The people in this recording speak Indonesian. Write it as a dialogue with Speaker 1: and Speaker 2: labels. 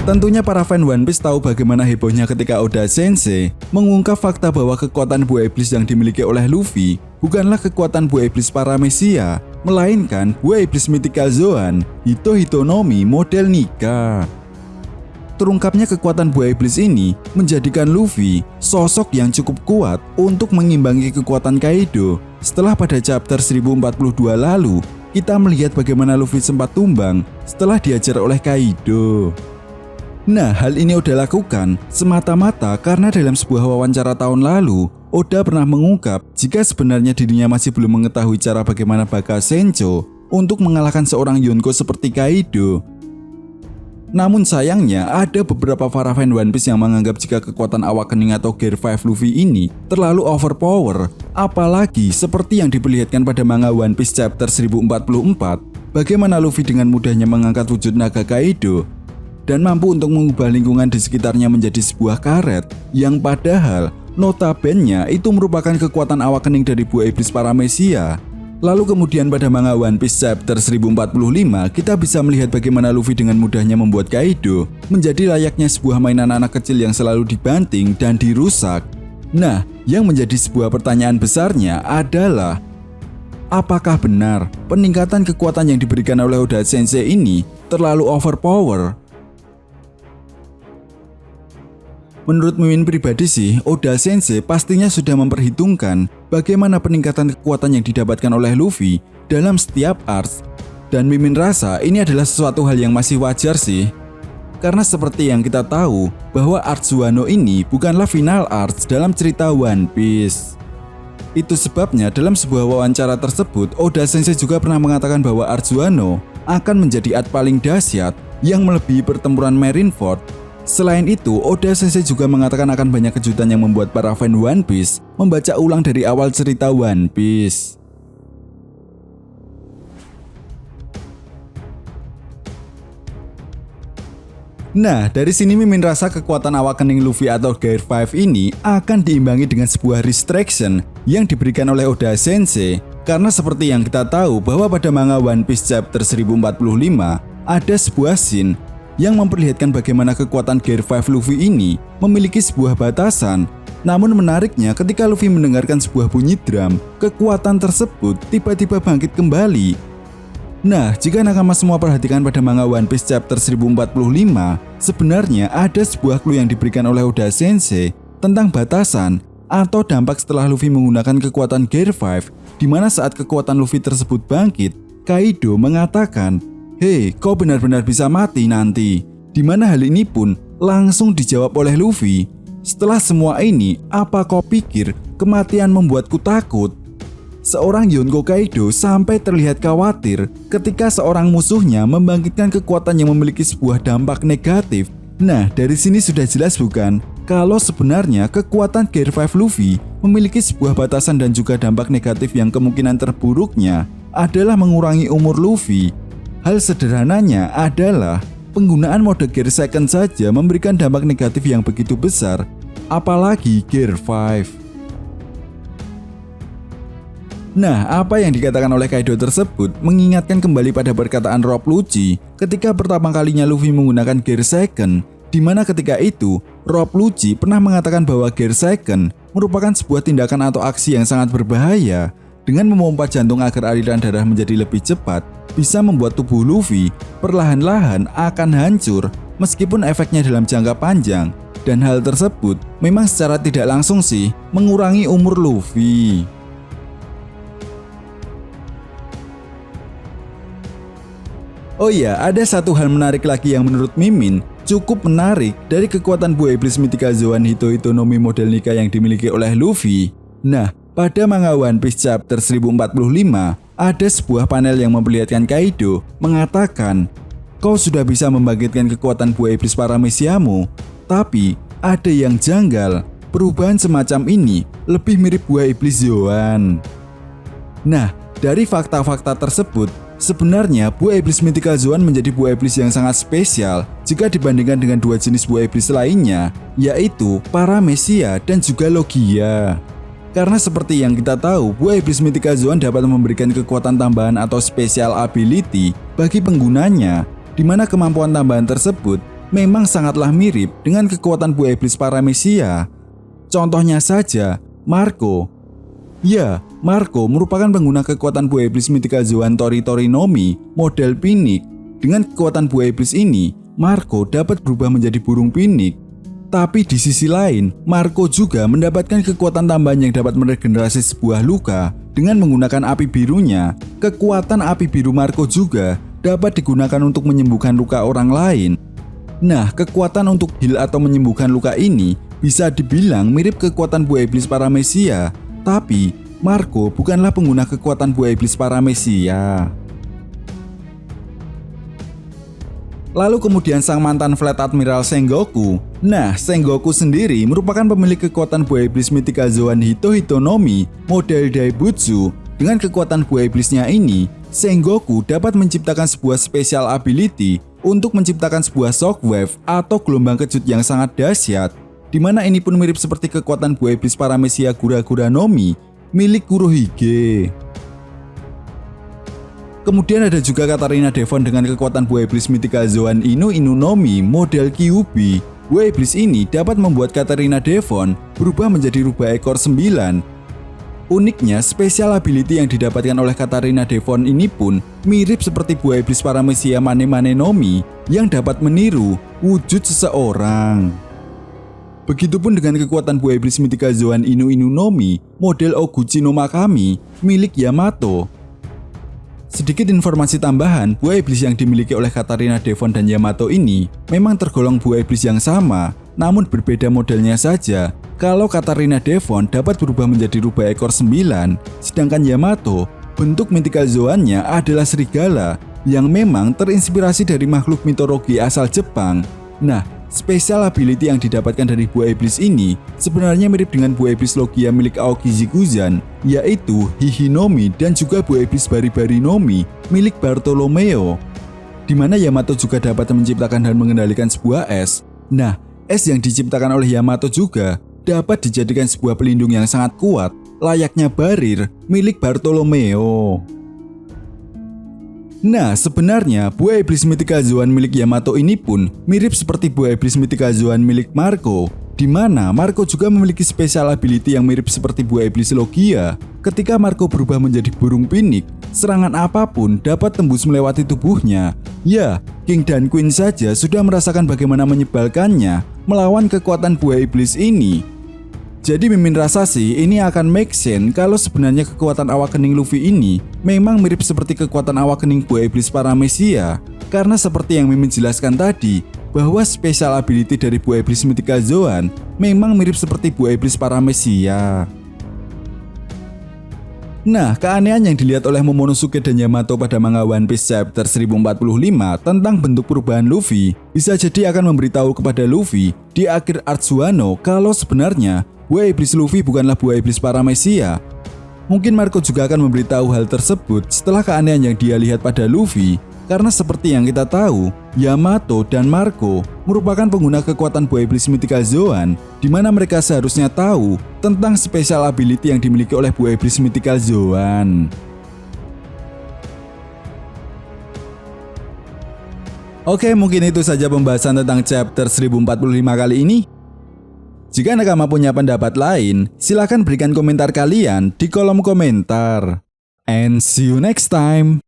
Speaker 1: Tentunya para fan One Piece tahu bagaimana hebohnya ketika Oda Sensei mengungkap fakta bahwa kekuatan buah iblis yang dimiliki oleh Luffy bukanlah kekuatan buah iblis Paramecia, melainkan buah iblis Mythical Zoan Hito-Hitonomi model Nika. Terungkapnya kekuatan buah iblis ini menjadikan Luffy sosok yang cukup kuat untuk mengimbangi kekuatan Kaido. Setelah pada chapter 1042 lalu, kita melihat bagaimana Luffy sempat tumbang setelah diajar oleh Kaido. Nah, hal ini Oda lakukan semata-mata karena dalam sebuah wawancara tahun lalu, Oda pernah mengungkap jika sebenarnya dirinya masih belum mengetahui cara bagaimana Baka Sencho untuk mengalahkan seorang Yonko seperti Kaido. Namun sayangnya, ada beberapa para fan One Piece yang menganggap jika kekuatan Awakening atau Gear 5 Luffy ini terlalu overpower, apalagi seperti yang diperlihatkan pada manga One Piece chapter 1044, bagaimana Luffy dengan mudahnya mengangkat wujud naga Kaido dan mampu untuk mengubah lingkungan di sekitarnya menjadi sebuah karet yang padahal notabene itu merupakan kekuatan Awakening dari buah iblis Paramecia. Lalu kemudian pada manga One Piece chapter 1045 kita bisa melihat bagaimana Luffy dengan mudahnya membuat Kaido menjadi layaknya sebuah mainan anak kecil yang selalu dibanting dan dirusak. Nah, yang menjadi sebuah pertanyaan besarnya adalah apakah benar peningkatan kekuatan yang diberikan oleh Oda Sensei ini terlalu overpower? Menurut Mimin pribadi sih, Oda Sensei pastinya sudah memperhitungkan bagaimana peningkatan kekuatan yang didapatkan oleh Luffy dalam setiap arcs. Dan Mimin rasa ini adalah sesuatu hal yang masih wajar sih. Karena seperti yang kita tahu bahwa arcs Wano ini bukanlah final arcs dalam cerita One Piece. Itu sebabnya dalam sebuah wawancara tersebut, Oda Sensei juga pernah mengatakan bahwa arcs Wano akan menjadi arc paling dahsyat yang melebihi pertempuran Marineford. Selain itu, Oda Sensei juga mengatakan akan banyak kejutan yang membuat para fan One Piece membaca ulang dari awal cerita One Piece. Nah, dari sini Mimin rasa kekuatan Awakening Luffy atau Gear 5 ini akan diimbangi dengan sebuah restriction yang diberikan oleh Oda Sensei. Karena seperti yang kita tahu bahwa pada manga One Piece chapter 1045 ada sebuah scene yang memperlihatkan bagaimana kekuatan Gear 5 Luffy ini memiliki sebuah batasan. Namun menariknya ketika Luffy mendengarkan sebuah bunyi drum, kekuatan tersebut tiba-tiba bangkit kembali. Nah, jika nakama semua perhatikan pada manga One Piece chapter 1045, sebenarnya ada sebuah clue yang diberikan oleh Oda Sensei tentang batasan atau dampak setelah Luffy menggunakan kekuatan Gear 5, di mana saat kekuatan Luffy tersebut bangkit, Kaido mengatakan, "Hei, kau benar-benar bisa mati nanti." Dimana hal ini pun langsung dijawab oleh Luffy. "Setelah semua ini, apa kau pikir kematian membuatku takut?" Seorang Yonko Kaido sampai terlihat khawatir ketika seorang musuhnya membangkitkan kekuatan yang memiliki sebuah dampak negatif. Nah, dari sini sudah jelas bukan? Kalau sebenarnya kekuatan Gear 5 Luffy memiliki sebuah batasan dan juga dampak negatif yang kemungkinan terburuknya adalah mengurangi umur Luffy. Hal sederhananya adalah penggunaan mode Gear Second saja memberikan dampak negatif yang begitu besar, apalagi Gear 5. Nah, apa yang dikatakan oleh Kaido tersebut mengingatkan kembali pada perkataan Rob Lucci ketika pertama kalinya Luffy menggunakan Gear Second, di mana ketika itu Rob Lucci pernah mengatakan bahwa Gear Second merupakan sebuah tindakan atau aksi yang sangat berbahaya. Dengan memompa jantung agar aliran darah menjadi lebih cepat, bisa membuat tubuh Luffy perlahan-lahan akan hancur meskipun efeknya dalam jangka panjang. Dan hal tersebut memang secara tidak langsung sih mengurangi umur Luffy. Oh iya, ada satu hal menarik lagi yang menurut Mimin cukup menarik dari kekuatan buah iblis Mythical Zoan Hito-Hitonomi model Nika yang dimiliki oleh Luffy. Nah, pada manga One Piece chapter 1045, ada sebuah panel yang memperlihatkan Kaido mengatakan, "Kau sudah bisa membangkitkan kekuatan buah iblis Parameciamu, tapi ada yang janggal. Perubahan semacam ini lebih mirip buah iblis Zoan." Nah, dari fakta-fakta tersebut, sebenarnya buah iblis Mythical Zoan menjadi buah iblis yang sangat spesial jika dibandingkan dengan dua jenis buah iblis lainnya, yaitu Paramecia dan juga Logia. Karena seperti yang kita tahu, buah iblis Mythical Zoan dapat memberikan kekuatan tambahan atau special ability bagi penggunanya, di mana kemampuan tambahan tersebut memang sangatlah mirip dengan kekuatan buah iblis Paramecia. Contohnya saja, Marco. Ya, Marco merupakan pengguna kekuatan buah iblis Mythical Zoan Tori Nomi model Pinik. Dengan kekuatan buah iblis ini, Marco dapat berubah menjadi burung pinik. Tapi di sisi lain, Marco juga mendapatkan kekuatan tambahan yang dapat meregenerasi sebuah luka dengan menggunakan api birunya. Kekuatan api biru Marco juga dapat digunakan untuk menyembuhkan luka orang lain. Nah, kekuatan untuk heal atau menyembuhkan luka ini bisa dibilang mirip kekuatan buah iblis Paramecia. Tapi, Marco bukanlah pengguna kekuatan buah iblis Paramecia. Lalu kemudian sang mantan Fleet Admiral Sengoku. Nah, Sengoku sendiri merupakan pemilik kekuatan buah iblis Mythical Zoan Hito Nomi model Daibutsu. Dengan kekuatan buah iblisnya ini, Sengoku dapat menciptakan sebuah special ability untuk menciptakan sebuah shockwave atau gelombang kejut yang sangat dahsyat, di mana ini pun mirip seperti kekuatan buah iblis Paramecia Gura Nomi milik Kurohige. Kemudian ada juga Katarina Devon dengan kekuatan buah iblis Mythical Zoan Inu Nomi model Kyuubi. Buah iblis ini dapat membuat Katarina Devon berubah menjadi rubah ekor 9. Uniknya, special ability yang didapatkan oleh Katarina Devon ini pun mirip seperti buah iblis Paramecia Mane Nomi yang dapat meniru wujud seseorang. Begitupun dengan kekuatan buah iblis Mythical Zoan Inu Nomi model Oguchi no Makami milik Yamato. Sedikit informasi tambahan, buah iblis yang dimiliki oleh Katarina Devon dan Yamato ini memang tergolong buah iblis yang sama, namun berbeda modelnya saja. Kalau Katarina Devon dapat berubah menjadi rubah ekor 9, sedangkan Yamato bentuk Mythical Zoannya adalah serigala yang memang terinspirasi dari makhluk mitologi asal Jepang. Nah, special ability yang didapatkan dari buah iblis ini sebenarnya mirip dengan buah iblis Logia milik Aoki Zikuzan, yaitu Hihinomi dan juga buah iblis Bari Nomi milik Bartolomeo, di mana Yamato juga dapat menciptakan dan mengendalikan sebuah es. Nah, es yang diciptakan oleh Yamato juga dapat dijadikan sebuah pelindung yang sangat kuat, layaknya Barir milik Bartolomeo. Nah, sebenarnya buah iblis Mythical Zoan milik Yamato ini pun mirip seperti buah iblis Mythical Zoan milik Marco, di mana Marco juga memiliki special ability yang mirip seperti buah iblis Logia. Ketika Marco berubah menjadi burung pinik, serangan apapun dapat tembus melewati tubuhnya. Ya, King dan Queen saja sudah merasakan bagaimana menyebalkannya melawan kekuatan buah iblis ini. Jadi Mimin rasa sih ini akan make sense kalau sebenarnya kekuatan awakening Luffy ini memang mirip seperti kekuatan awakening buah iblis Paramecia. Karena seperti yang Mimin jelaskan tadi, bahwa special ability dari buah iblis Mythical Zoan memang mirip seperti buah iblis Paramecia. Nah, keanehan yang dilihat oleh Momonosuke dan Yamato pada manga One Piece chapter 1045 tentang bentuk perubahan Luffy bisa jadi akan memberitahu kepada Luffy di akhir arc Wano kalau sebenarnya buah iblis Luffy bukanlah buah iblis Paramecia. Mungkin Marco juga akan memberitahu hal tersebut setelah keanehan yang dia lihat pada Luffy. Karena seperti yang kita tahu, Yamato dan Marco merupakan pengguna kekuatan buah iblis Mythical Zoan, di mana mereka seharusnya tahu tentang special ability yang dimiliki oleh buah iblis Mythical Zoan. Oke, mungkin itu saja pembahasan tentang chapter 1045 kali ini. Jika nakama punya pendapat lain, silakan berikan komentar kalian di kolom komentar. And see you next time.